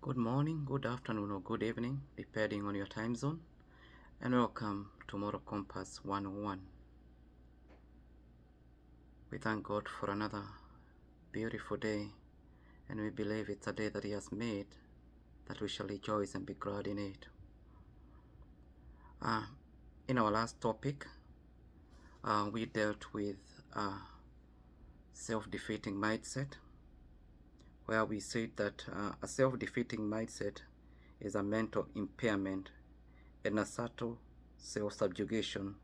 Good morning, good afternoon, or good evening, depending on your time zone, and welcome to Moral Compass 101. We thank God for another beautiful day, and we believe it's a day that He has made, that we shall rejoice and be glad in it. In our last topic, we dealt with self-defeating mindset, where we said that a self-defeating mindset is a mental impairment and a subtle self-subjugation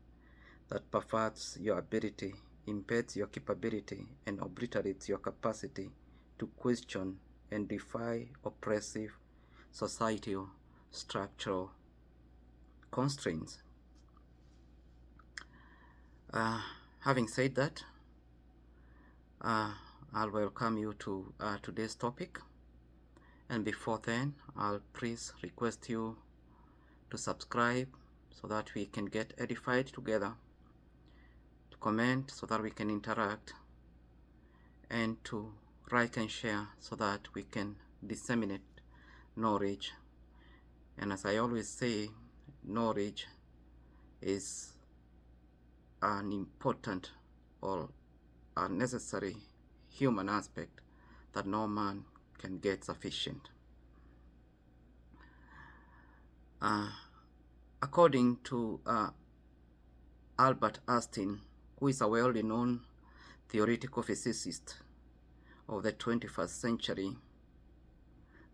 that perverts your ability, impairs your capability, and obliterates your capacity to question and defy oppressive societal structural constraints. Having said that, I'll welcome you to today's topic, and before then, I'll please request you to subscribe so that we can get edified together, to comment so that we can interact, and to like and share so that we can disseminate knowledge. And as I always say, knowledge is an important or a necessary human aspect that no man can get sufficient. According to Albert Einstein, who is a well-known theoretical physicist of the 21st century,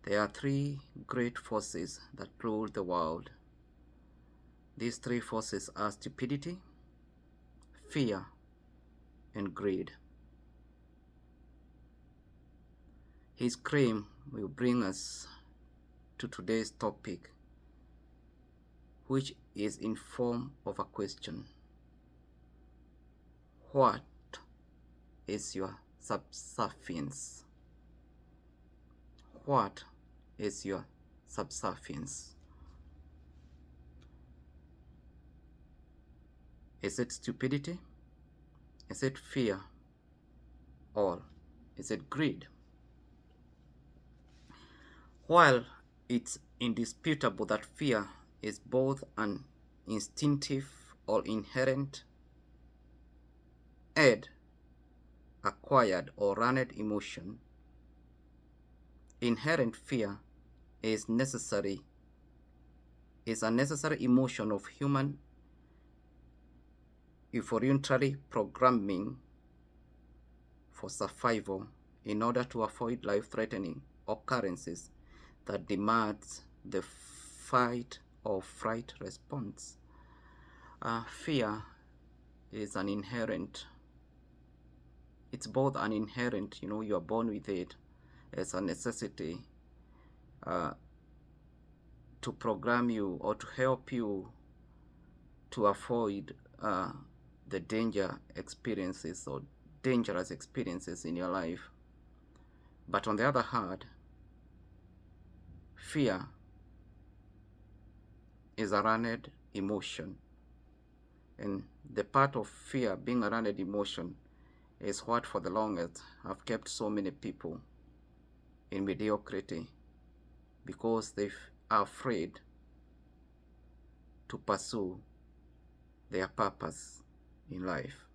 there are three great forces that rule the world. These three forces are stupidity, fear, and greed. His claim will bring us to today's topic, which is in form of a question. What is your subservience? What is your subservience? Is it stupidity? Is it fear? Or is it greed? While it's indisputable that fear is both an instinctive or inherent and acquired or learned emotion, inherent fear is a necessary emotion of human evolutionary programming for survival in order to avoid life-threatening occurrences that demands the fight or flight response. Fear is an inherent, it's both an inherent, you are born with it as a necessity to program you or to help you to avoid the dangerous experiences in your life. But on the other hand, fear is a learned emotion, and the part of fear being a learned emotion is what for the longest have kept so many people in mediocrity, because they are afraid to pursue their purpose in life.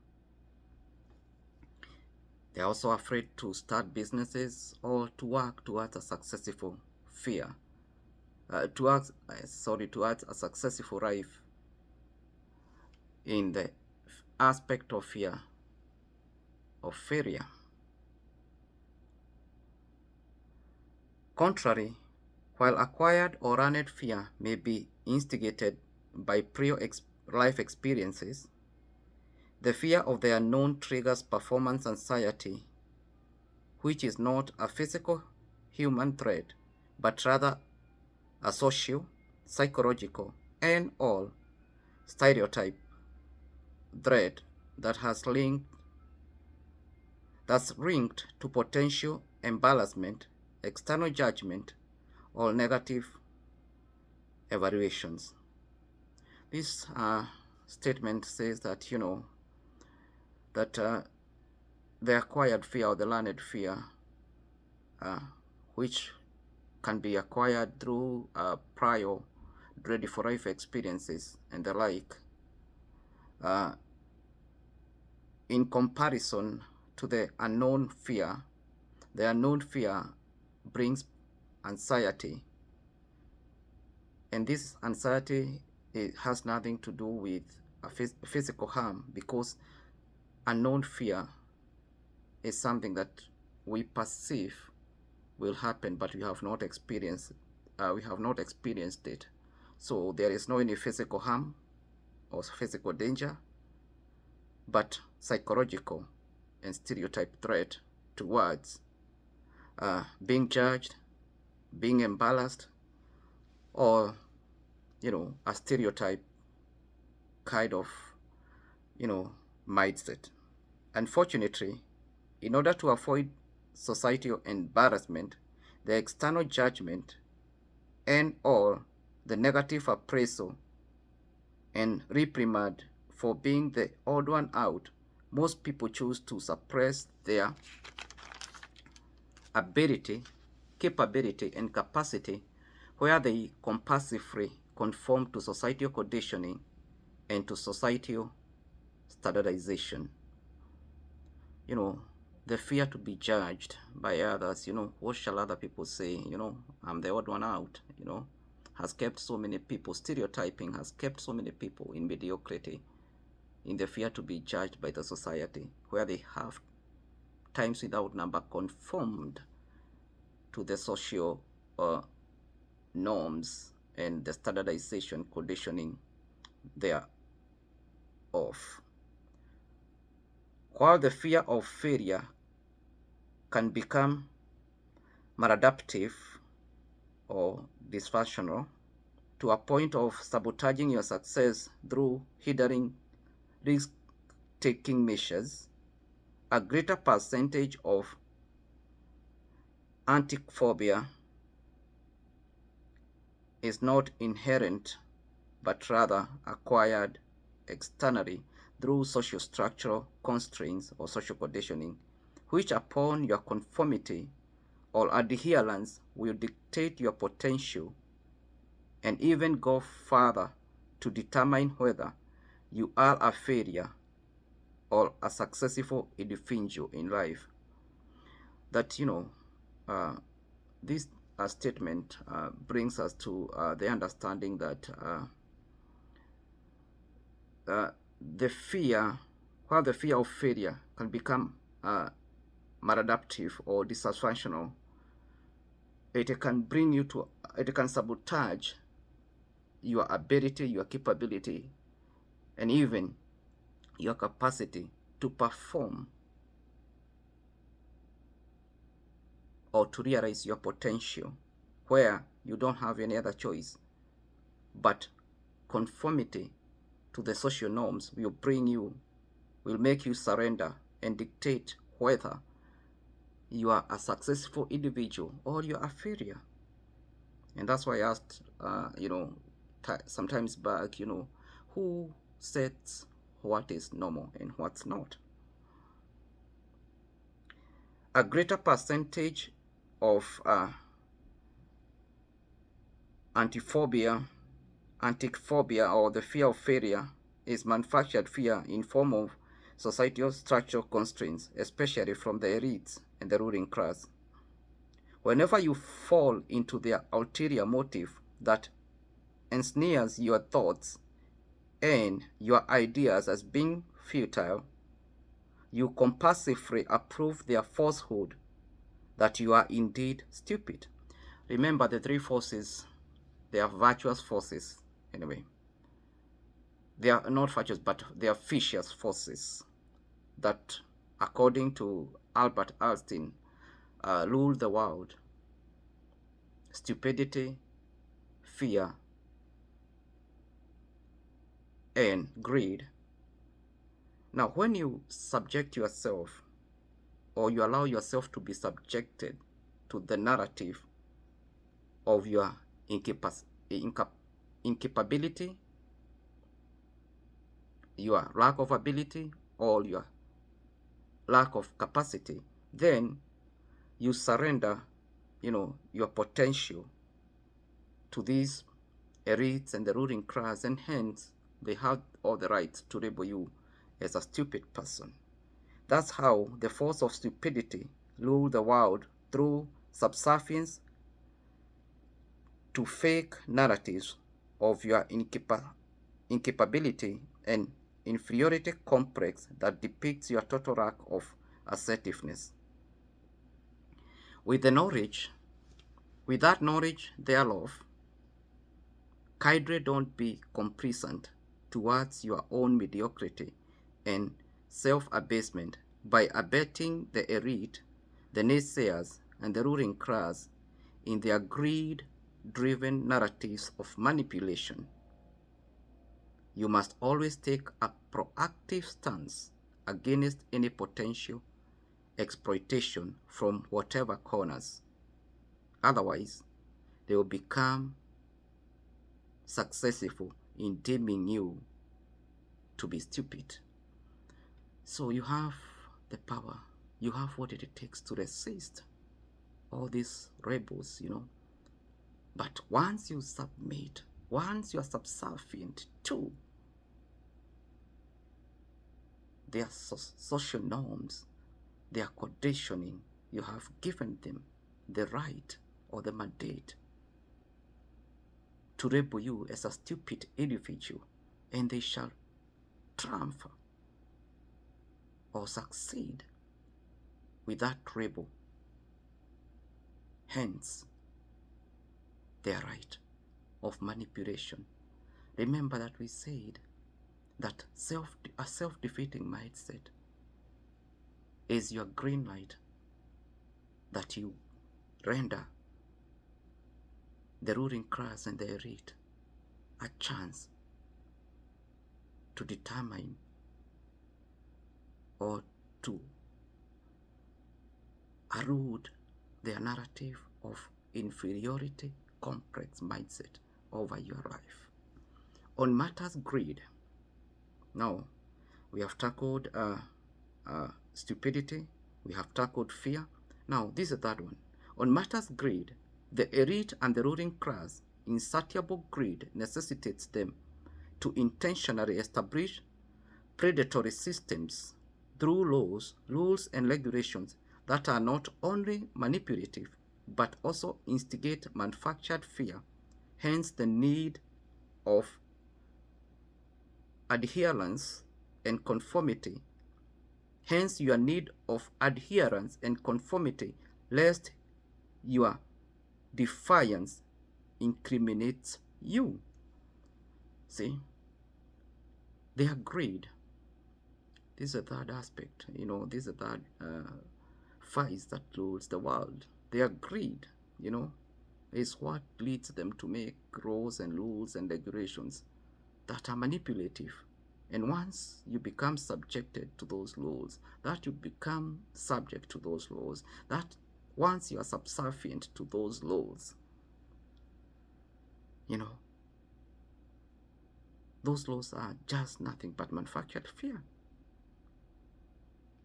They're also afraid to start businesses or to work towards a successful towards a successful life in the aspect of fear of failure. Contrary, while acquired or learned fear may be instigated by prior life experiences, the fear of the unknown triggers performance anxiety, which is not a physical human threat, but rather a social, psychological, and all stereotype threat that's linked to potential embarrassment, external judgment, or negative evaluations. This statement says that the acquired fear or the learned fear, which can be acquired through prior ready for life experiences and the like. Uh, in comparison to the unknown fear brings anxiety, and this anxiety, it has nothing to do with a physical harm, because unknown fear is something that we perceive will happen, but we have not experienced it. So there is no any physical harm or physical danger, but psychological and stereotype threat towards being judged, being embarrassed, or a stereotype kind of mindset. Unfortunately, in order to avoid societal embarrassment, the external judgment, and or the negative appraisal and reprimand for being the odd one out, most people choose to suppress their ability, capability, and capacity, where they compulsively conform to societal conditioning and to societal standardization. The fear to be judged by others, what shall other people say, I'm the odd one out, has kept so many people, stereotyping has kept so many people in mediocrity, in the fear to be judged by the society, where they have times without number conformed to the social norms and the standardization conditioning thereof. While the fear of failure can become maladaptive or dysfunctional to a point of sabotaging your success through hindering risk-taking measures, a greater percentage of antiphobia is not inherent, but rather acquired externally through social structural constraints or social conditioning, which upon your conformity or adherence will dictate your potential and even go further to determine whether you are a failure or a successful individual in life. That, this statement brings us to the understanding that the fear, while the fear of failure can become maladaptive or dysfunctional, it can sabotage your ability, your capability, and even your capacity to perform or to realize your potential, where you don't have any other choice, but conformity to the social norms will make you surrender and dictate whether you are a successful individual or you're a failure. And that's why I asked, sometimes back, who sets what is normal and what's not? A greater percentage of antiphobia, or the fear of failure, is manufactured fear in form of societal structural constraints, especially from the elites and the ruling class. Whenever you fall into their ulterior motive that ensnares your thoughts and your ideas as being futile, you compulsively approve their falsehood that you are indeed stupid. Remember the three forces, they are virtuous forces. Anyway, they are not virtuous, but they are vicious forces that, according to Albert Einstein, rule the world: stupidity, fear, and greed. Now, when you subject yourself, or you allow yourself to be subjected to the narrative of your incapability, your lack of ability, or your lack of capacity, then you surrender your potential to these elites and the ruling class, and hence they have all the right to label you as a stupid person. That's how the force of stupidity rule the world through subservience to fake narratives of your incapability and inferiority complex that depicts your total lack of assertiveness. With that knowledge thereof, kindly don't be complacent towards your own mediocrity and self-abasement by abetting the elite, the naysayers, and the ruling class in their greed-driven narratives of manipulation. You must always take a proactive stance against any potential exploitation from whatever corners. Otherwise, they will become successful in deeming you to be stupid. So you have the power, you have what it takes to resist all these rebels, But once you submit, once you are subservient to their social norms, their conditioning, you have given them the right or the mandate to label you as a stupid individual, and they shall triumph or succeed with that label. Hence, their right of manipulation. Remember that we said that a self-defeating mindset is your green light that you render the ruling class and the elite a chance to determine or to erode their narrative of inferiority complex mindset over your life. On matters greed, now we have tackled stupidity, we have tackled fear. Now this is the third one. On matters greed, the elite and the ruling class, insatiable greed necessitates them to intentionally establish predatory systems through laws, rules, and regulations that are not only manipulative but also instigate manufactured fear, hence the need of adherence and conformity. Hence your need of adherence and conformity, lest your defiance incriminates you. See, they are greed. This is a third aspect, this is a third vice that rules the world. Their greed, is what leads them to make laws and rules and regulations that are manipulative. And once you become subjected to those laws, that you become subject to those laws, that once you are subservient to those laws, those laws are just nothing but manufactured fear.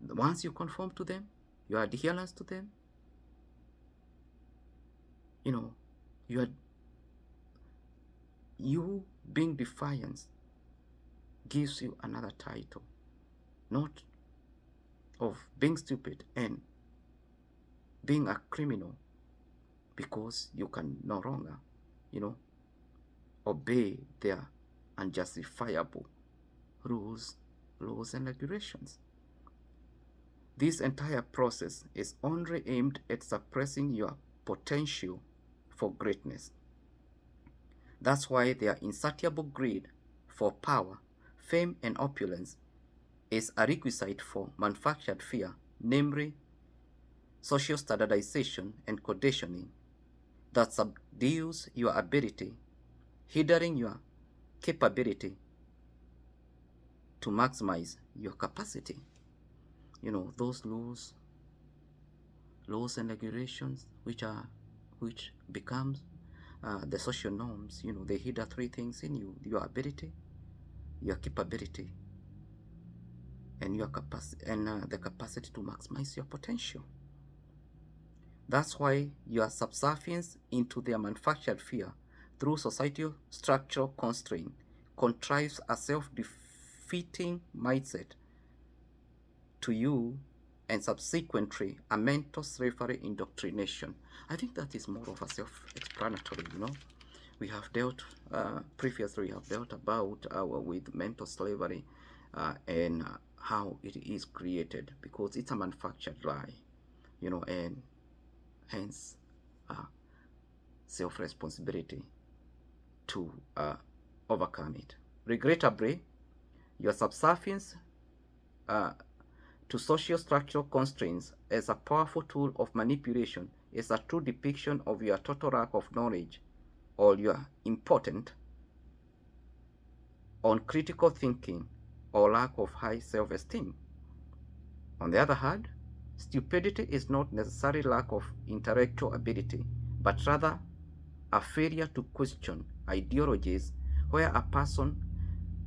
Once you conform to them, you are adherence to them, you being defiant gives you another title, not of being stupid and being a criminal, because you can no longer, obey their unjustifiable rules, laws, and regulations. This entire process is only aimed at suppressing your potential for greatness. That's why their insatiable greed for power, fame, and opulence is a requisite for manufactured fear, namely social standardization and conditioning that subdues your ability, hindering your capability to maximize your capacity. Those laws and regulations which becomes the social norms, they hinder three things in you: your ability, your capability, and your capacity, and the capacity to maximize your potential. That's why your subservience into their manufactured fear through societal structural constraint contrives a self-defeating mindset to you and subsequently a mental slavery indoctrination. I think that is more of a self-explanatory, We have dealt, previously we have dealt about with mental slavery and how it is created, because it's a manufactured lie, and hence self-responsibility to overcome it. Regrettably, your subservience to social structural constraints as a powerful tool of manipulation is a true depiction of your total lack of knowledge or your important on critical thinking or lack of high self-esteem. On the other hand, stupidity is not necessarily lack of intellectual ability, but rather a failure to question ideologies where a person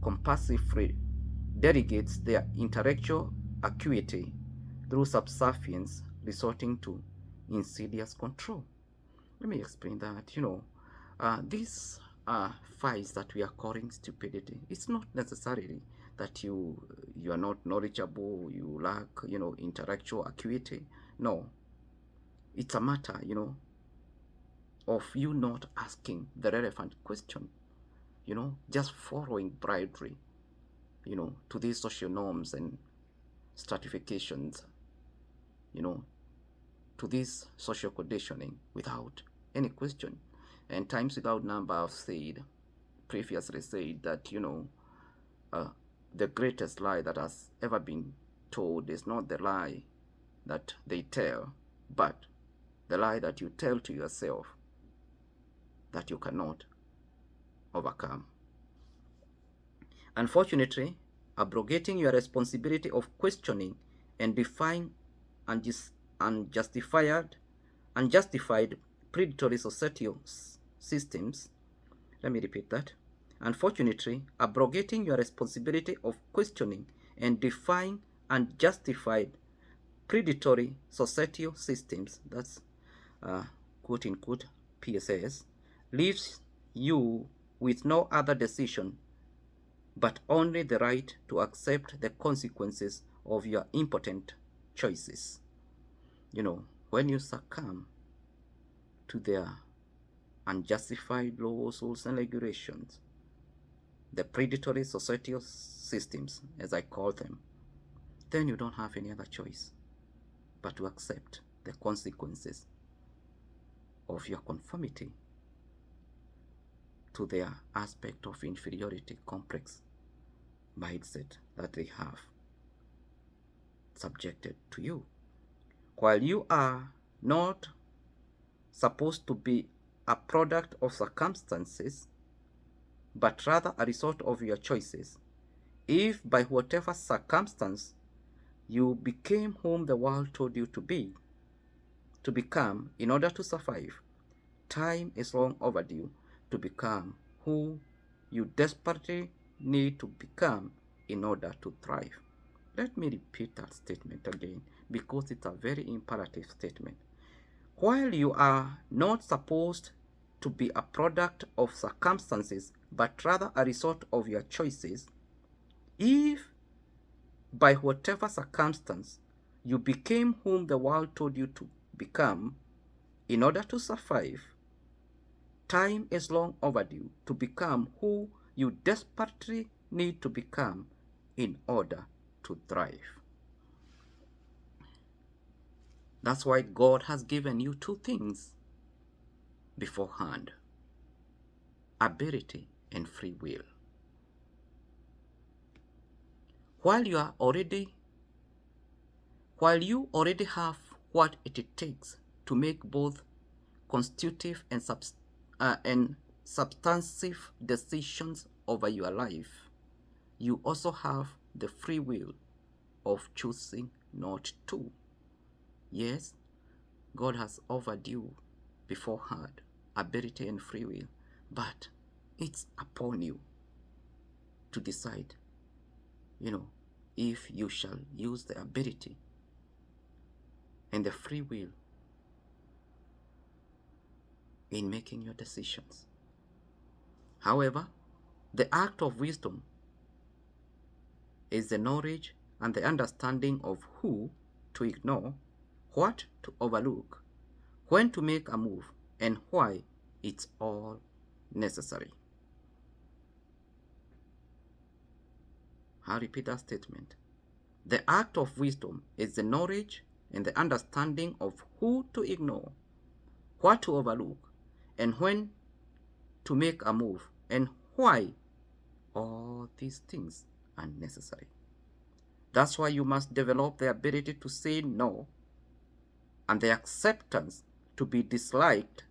compulsively delegates their intellectual acuity through subservience, resulting to insidious control. Let me explain that. These fights that we are calling stupidity, it's not necessarily that you are not knowledgeable, you lack, intellectual acuity. No, it's a matter, of you not asking the relevant question, just following blindly, to these social norms and stratifications, to this social conditioning without any question. And times without number have previously said that, the greatest lie that has ever been told is not the lie that they tell, but the lie that you tell to yourself that you cannot overcome. Unfortunately, abrogating your responsibility of questioning and defying unjustified predatory societal systems. Let me repeat that. Unfortunately, abrogating your responsibility of questioning and defying unjustified predatory societal systems, that's quote unquote PSS, leaves you with no other decision but only the right to accept the consequences of your impotent choices. When you succumb to their unjustified laws, rules, and regulations, the predatory societal systems, as I call them, then you don't have any other choice but to accept the consequences of your conformity to their aspect of inferiority complex mindset that they have subjected to you. While you are not supposed to be a product of circumstances, but rather a result of your choices, if by whatever circumstance you became whom the world told you to become in order to survive, time is long overdue to become who you desperately need to become in order to thrive. Let me repeat that statement again, because it's a very imperative statement. While you are not supposed to be a product of circumstances, but rather a result of your choices, if by whatever circumstance you became whom the world told you to become in order to survive, time is long overdue to become who you desperately need to become in order to thrive. That's why God has given you two things beforehand: ability and free will. While you already have what it takes to make both constitutive and substantive decisions over your life, you also have the free will of choosing not to. Yes, God has offered you beforehand ability and free will, but it's upon you to decide, if you shall use the ability and the free will in making your decisions. However, the act of wisdom is the knowledge and the understanding of who to ignore, what to overlook, when to make a move, and why it's all necessary. I'll repeat that statement. The act of wisdom is the knowledge and the understanding of who to ignore, what to overlook, and when to make a move, and why all these things are necessary. That's why you must develop the ability to say no and the acceptance to be disliked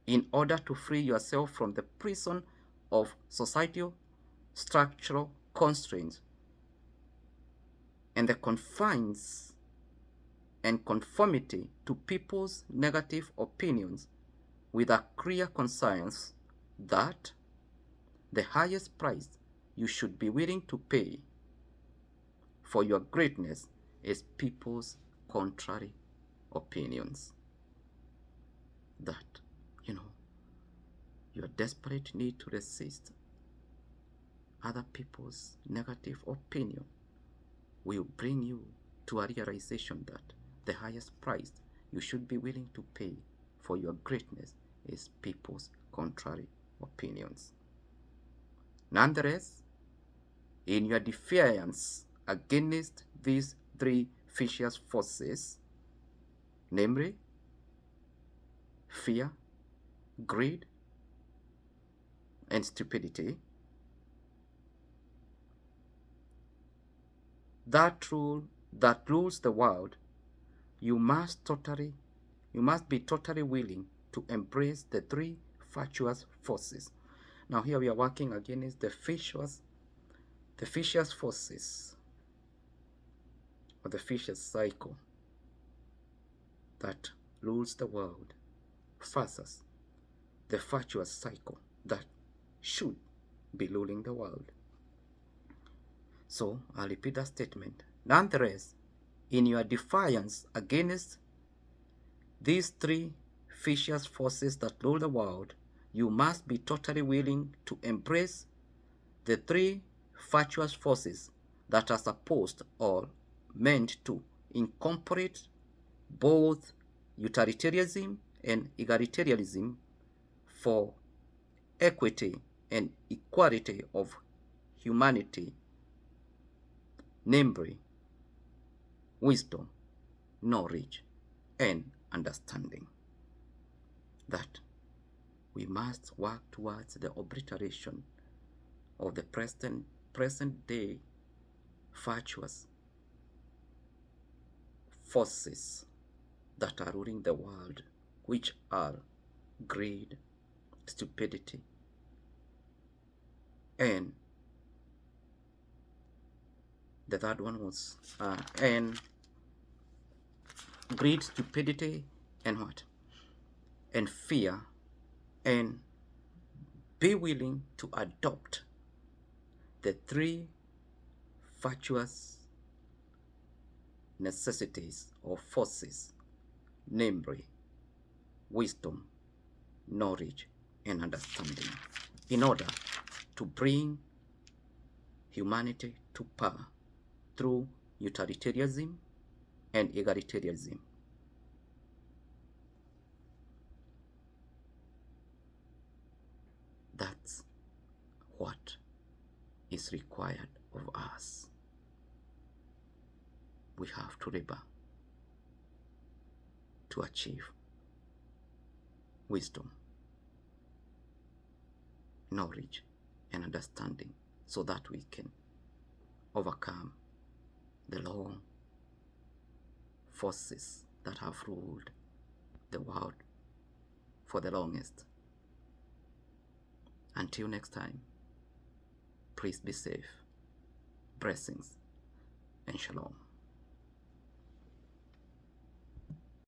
in order to free yourself from the prison of societal structural constraints and the confines and conformity to people's negative opinions, with a clear conscience that the highest price you should be willing to pay for your greatness is people's contrary opinions. That, your desperate need to resist other people's negative opinion will bring you to a realization that the highest price you should be willing to pay for your greatness is people's contrary opinions. Nonetheless, in your defiance against these three vicious forces, namely fear, greed, and stupidity, that rules the world, you must be totally willing to embrace the three virtuous forces. Now here we are working against the vicious forces, or the vicious cycle that rules the world versus the virtuous cycle that should be ruling the world. So I'll repeat that statement. Nonetheless, in your defiance against these three vicious forces that rule the world, you must be totally willing to embrace the three virtuous forces that are supposed or meant to incorporate both utilitarianism and egalitarianism for equity and equality of humanity, namely wisdom, knowledge, and understanding. That we must work towards the obliteration of the present day virtuous forces that are ruling the world, which are greed, stupidity, and the third one was and greed, stupidity, and what? And fear, and be willing to adopt the three virtuous necessities or forces, namely wisdom, knowledge, and understanding, in order to bring humanity to power through utilitarianism and egalitarianism. That's what is required of us. We have to labor to achieve wisdom, knowledge, and understanding, so that we can overcome the long forces that have ruled the world for the longest. Until next time, please be safe. Blessings and shalom.